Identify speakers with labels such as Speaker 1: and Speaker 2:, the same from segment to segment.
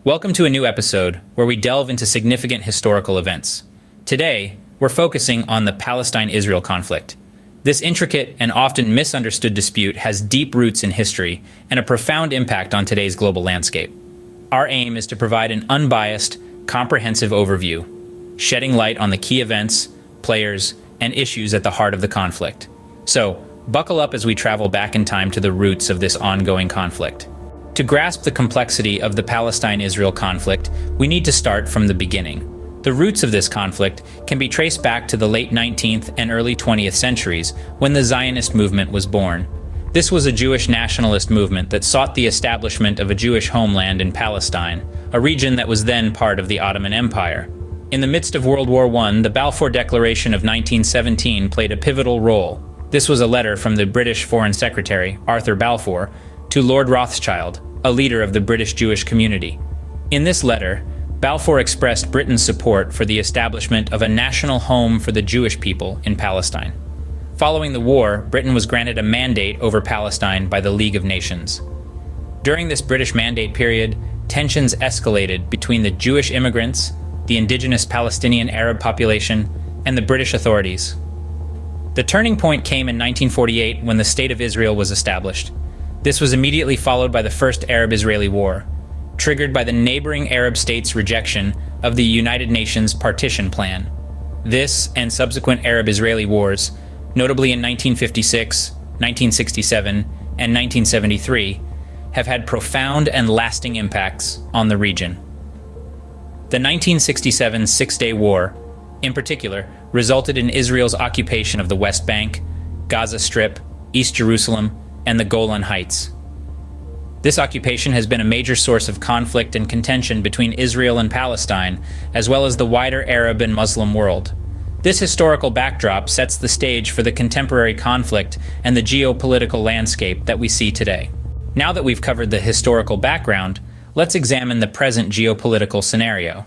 Speaker 1: Welcome to a new episode where we delve into significant historical events. Today, we're focusing on the Palestine-Israel conflict. This intricate and often misunderstood dispute has deep roots in history and a profound impact on today's global landscape. Our aim is to provide an unbiased, comprehensive overview, shedding light on the key events, players, and issues at the heart of the conflict. So, buckle up as we travel back in time to the roots of this ongoing conflict. To grasp the complexity of the Palestine-Israel conflict, we need to start from the beginning. The roots of this conflict can be traced back to the late 19th and early 20th centuries, when the Zionist movement was born. This was a Jewish nationalist movement that sought the establishment of a Jewish homeland in Palestine, a region that was then part of the Ottoman Empire. In the midst of World War I, the Balfour Declaration of 1917 played a pivotal role. This was a letter from the British Foreign Secretary, Arthur Balfour, to Lord Rothschild, a leader of the British Jewish community. In this letter, Balfour expressed Britain's support for the establishment of a national home for the Jewish people in Palestine. Following the war, Britain was granted a mandate over Palestine by the League of Nations. During this British mandate period, tensions escalated between the Jewish immigrants, the indigenous Palestinian Arab population, and the British authorities. The turning point came in 1948 when the State of Israel was established. This was immediately followed by the First Arab-Israeli War, triggered by the neighboring Arab states' rejection of the United Nations Partition Plan. This and subsequent Arab-Israeli wars, notably in 1956, 1967, and 1973, have had profound and lasting impacts on the region. The 1967 Six-Day War, in particular, resulted in Israel's occupation of the West Bank, Gaza Strip, East Jerusalem, and the Golan Heights. This occupation has been a major source of conflict and contention between Israel and Palestine, as well as the wider Arab and Muslim world. This historical backdrop sets the stage for the contemporary conflict and the geopolitical landscape that we see today. Now that we've covered the historical background, let's examine the present geopolitical scenario.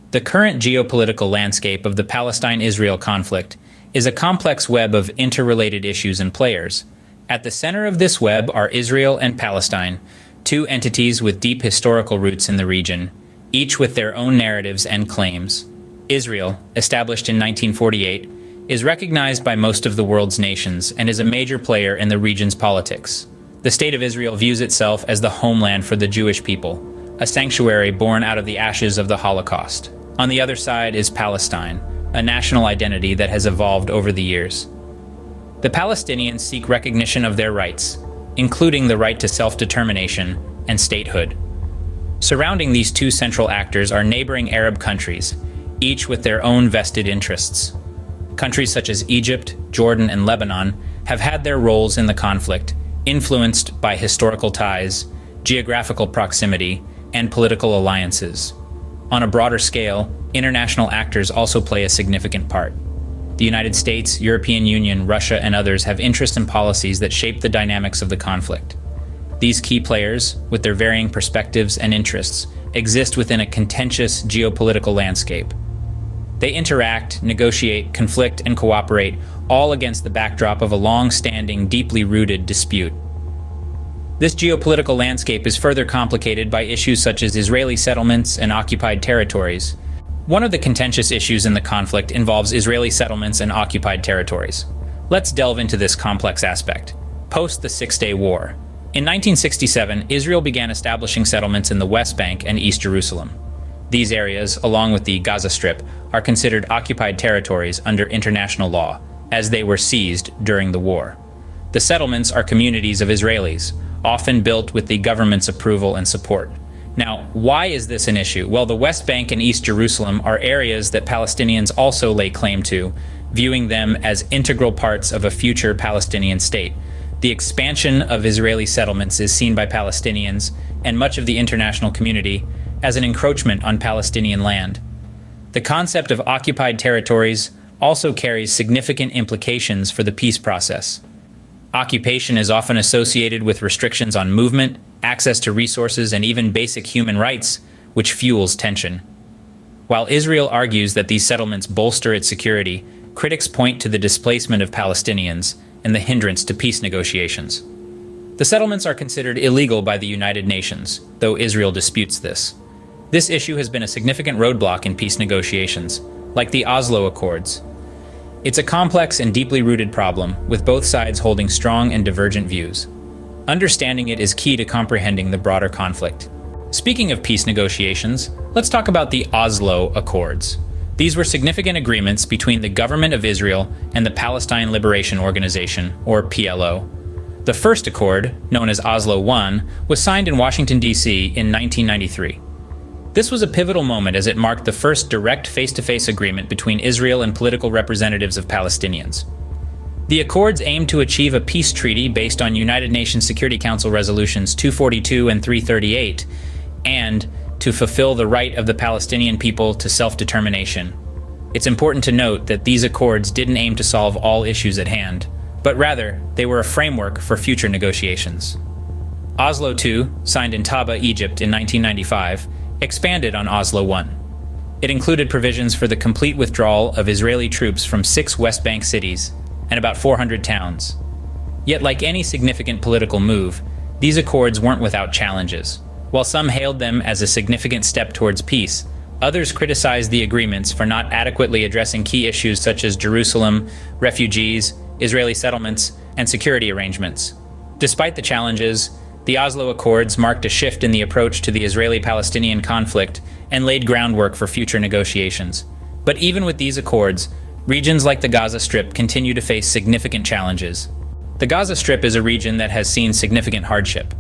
Speaker 1: The current geopolitical landscape of the Palestine-Israel conflict is a complex web of interrelated issues and players. At the center of this web are Israel and Palestine, two entities with deep historical roots in the region, each with their own narratives and claims. Israel, established in 1948, is recognized by most of the world's nations and is a major player in the region's politics. The State of Israel views itself as the homeland for the Jewish people, a sanctuary born out of the ashes of the Holocaust. On the other side is Palestine, a national identity that has evolved over the years. The Palestinians seek recognition of their rights, including the right to self-determination and statehood. Surrounding these two central actors are neighboring Arab countries, each with their own vested interests. Countries such as Egypt, Jordan, and Lebanon have had their roles in the conflict, influenced by historical ties, geographical proximity, and political alliances. On a broader scale, international actors also play a significant part. The United States, European Union, Russia, and others have interests and policies that shape the dynamics of the conflict. These key players, with their varying perspectives and interests, exist within a contentious geopolitical landscape. They interact, negotiate, conflict, and cooperate, all against the backdrop of a long-standing, deeply rooted dispute. This geopolitical landscape is further complicated by issues such as Israeli settlements and occupied territories. One of the contentious issues in the conflict involves Israeli settlements and occupied territories. Let's delve into this complex aspect. Post the Six-Day War. In 1967, Israel began establishing settlements in the West Bank and East Jerusalem. These areas, along with the Gaza Strip, are considered occupied territories under international law, as they were seized during the war. The settlements are communities of Israelis, often built with the government's approval and support. Now, why is this an issue? Well, the West Bank and East Jerusalem are areas that Palestinians also lay claim to, viewing them as integral parts of a future Palestinian state. The expansion of Israeli settlements is seen by Palestinians and much of the international community as an encroachment on Palestinian land. The concept of occupied territories also carries significant implications for the peace process. Occupation is often associated with restrictions on movement, access to resources, and even basic human rights, which fuels tension. While Israel argues that these settlements bolster its security, critics point to the displacement of Palestinians and the hindrance to peace negotiations. The settlements are considered illegal by the United Nations, though Israel disputes this. This issue has been a significant roadblock in peace negotiations, like the Oslo Accords. It's a complex and deeply rooted problem, with both sides holding strong and divergent views. Understanding it is key to comprehending the broader conflict. Speaking of peace negotiations, let's talk about the Oslo Accords. These were significant agreements between the Government of Israel and the Palestine Liberation Organization, or PLO. The first accord, known as Oslo I, was signed in Washington, D.C. in 1993. This was a pivotal moment as it marked the first direct face-to-face agreement between Israel and political representatives of Palestinians. The accords aimed to achieve a peace treaty based on United Nations Security Council Resolutions 242 and 338, and to fulfill the right of the Palestinian people to self-determination. It's important to note that these accords didn't aim to solve all issues at hand, but rather, they were a framework for future negotiations. Oslo II, signed in Taba, Egypt in 1995, expanded on Oslo I. It included provisions for the complete withdrawal of Israeli troops from 6 West Bank cities and about 400 towns. Yet like any significant political move, these accords weren't without challenges. While some hailed them as a significant step towards peace, others criticized the agreements for not adequately addressing key issues such as Jerusalem, refugees, Israeli settlements, and security arrangements. Despite the challenges, the Oslo Accords marked a shift in the approach to the Israeli-Palestinian conflict and laid groundwork for future negotiations. But even with these accords, regions like the Gaza Strip continue to face significant challenges. The Gaza Strip is a region that has seen significant hardship.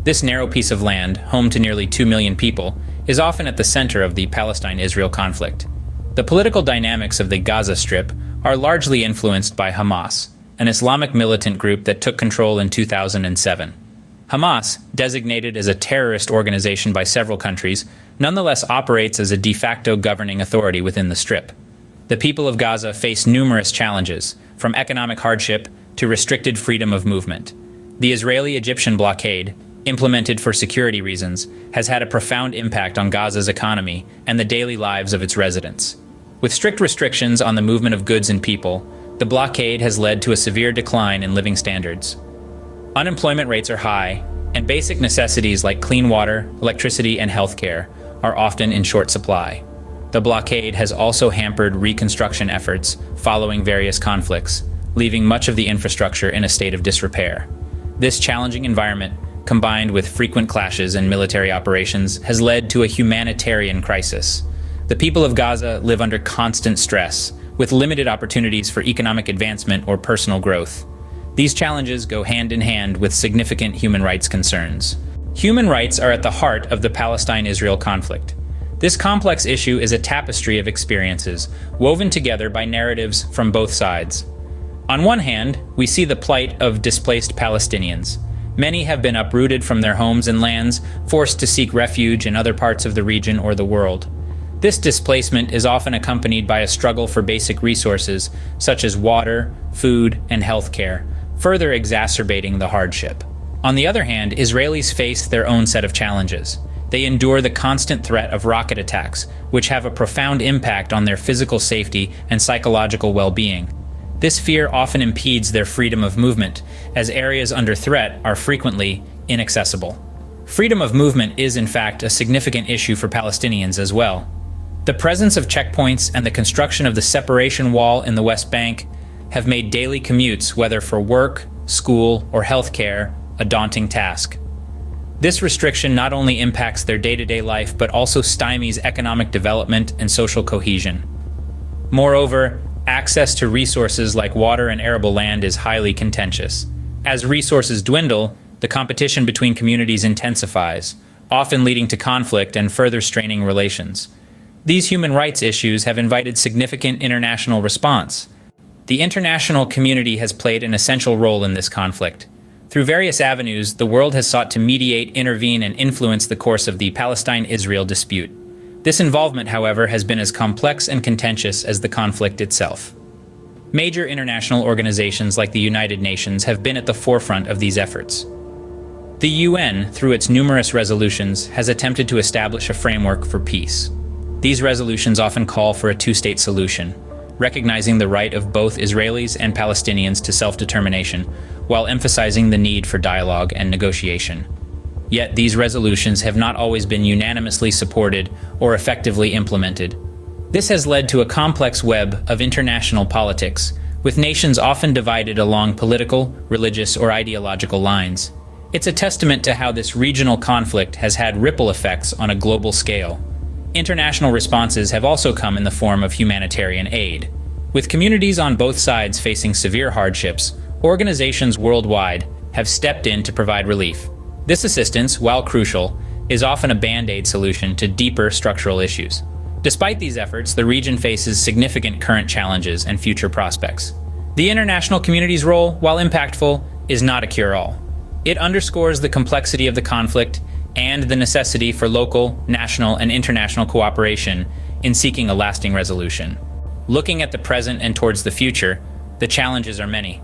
Speaker 1: This narrow piece of land, home to nearly 2 million people, is often at the center of the Palestine-Israel conflict. The political dynamics of the Gaza Strip are largely influenced by Hamas, an Islamic militant group that took control in 2007. Hamas, designated as a terrorist organization by several countries, nonetheless operates as a de facto governing authority within the Strip. The people of Gaza face numerous challenges, from economic hardship to restricted freedom of movement. The Israeli-Egyptian blockade, implemented for security reasons, has had a profound impact on Gaza's economy and the daily lives of its residents. With strict restrictions on the movement of goods and people, the blockade has led to a severe decline in living standards. Unemployment rates are high, and basic necessities like clean water, electricity, and healthcare are often in short supply. The blockade has also hampered reconstruction efforts following various conflicts, leaving much of the infrastructure in a state of disrepair. This challenging environment, combined with frequent clashes and military operations, has led to a humanitarian crisis. The people of Gaza live under constant stress, with limited opportunities for economic advancement or personal growth. These challenges go hand in hand with significant human rights concerns. Human rights are at the heart of the Palestine-Israel conflict. This complex issue is a tapestry of experiences, woven together by narratives from both sides. On one hand, we see the plight of displaced Palestinians. Many have been uprooted from their homes and lands, forced to seek refuge in other parts of the region or the world. This displacement is often accompanied by a struggle for basic resources, such as water, food, and healthcare, further exacerbating the hardship. On the other hand, Israelis face their own set of challenges. They endure the constant threat of rocket attacks, which have a profound impact on their physical safety and psychological well-being. This fear often impedes their freedom of movement, as areas under threat are frequently inaccessible. Freedom of movement is, in fact, a significant issue for Palestinians as well. The presence of checkpoints and the construction of the separation wall in the West Bank have made daily commutes, whether for work, school, or healthcare, a daunting task. This restriction not only impacts their day-to-day life, but also stymies economic development and social cohesion. Moreover, access to resources like water and arable land is highly contentious. As resources dwindle, the competition between communities intensifies, often leading to conflict and further straining relations. These human rights issues have invited significant international response. The international community has played an essential role in this conflict. Through various avenues, the world has sought to mediate, intervene, and influence the course of the Palestine-Israel dispute. This involvement, however, has been as complex and contentious as the conflict itself. Major international organizations like the United Nations have been at the forefront of these efforts. The UN, through its numerous resolutions, has attempted to establish a framework for peace. These resolutions often call for a two-state solution, recognizing the right of both Israelis and Palestinians to self-determination, while emphasizing the need for dialogue and negotiation. Yet these resolutions have not always been unanimously supported or effectively implemented. This has led to a complex web of international politics, with nations often divided along political, religious, or ideological lines. It's a testament to how this regional conflict has had ripple effects on a global scale. International responses have also come in the form of humanitarian aid. With communities on both sides facing severe hardships, organizations worldwide have stepped in to provide relief. This assistance, while crucial, is often a band-aid solution to deeper structural issues. Despite these efforts, the region faces significant current challenges and future prospects. The international community's role, while impactful, is not a cure-all. It underscores the complexity of the conflict and the necessity for local, national, and international cooperation in seeking a lasting resolution. Looking at the present and towards the future, the challenges are many.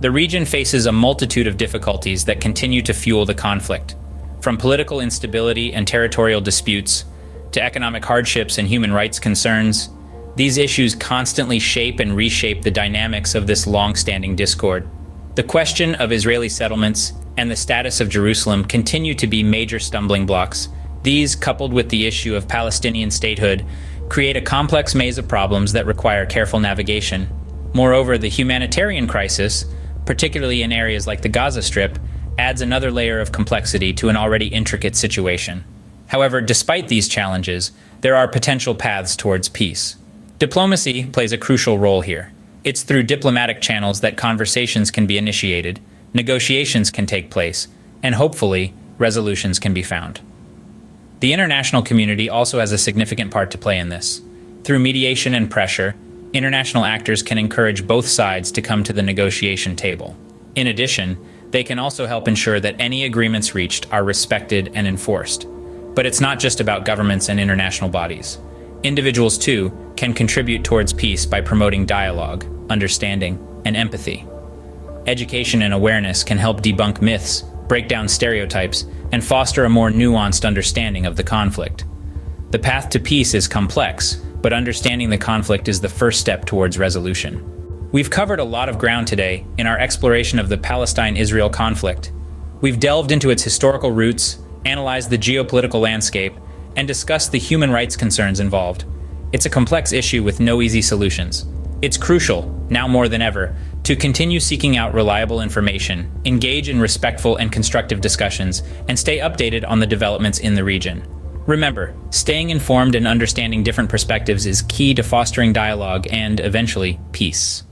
Speaker 1: The region faces a multitude of difficulties that continue to fuel the conflict, from political instability and territorial disputes to economic hardships and human rights concerns. These issues constantly shape and reshape the dynamics of this long-standing discord. The question of Israeli settlements and the status of Jerusalem continue to be major stumbling blocks. These, coupled with the issue of Palestinian statehood, create a complex maze of problems that require careful navigation. Moreover, the humanitarian crisis, particularly in areas like the Gaza Strip, adds another layer of complexity to an already intricate situation. However, despite these challenges, there are potential paths towards peace. Diplomacy plays a crucial role here. It's through diplomatic channels that conversations can be initiated, negotiations can take place, and hopefully, resolutions can be found. The international community also has a significant part to play in this. Through mediation and pressure, international actors can encourage both sides to come to the negotiation table. In addition, they can also help ensure that any agreements reached are respected and enforced. But it's not just about governments and international bodies. Individuals, too, can contribute towards peace by promoting dialogue, understanding, and empathy. Education and awareness can help debunk myths, break down stereotypes, and foster a more nuanced understanding of the conflict. The path to peace is complex, but understanding the conflict is the first step towards resolution. We've covered a lot of ground today in our exploration of the Palestine-Israel conflict. We've delved into its historical roots, analyzed the geopolitical landscape, and discussed the human rights concerns involved. It's a complex issue with no easy solutions. It's crucial, now more than ever, to continue seeking out reliable information, engage in respectful and constructive discussions, and stay updated on the developments in the region. Remember, staying informed and understanding different perspectives is key to fostering dialogue and, eventually, peace.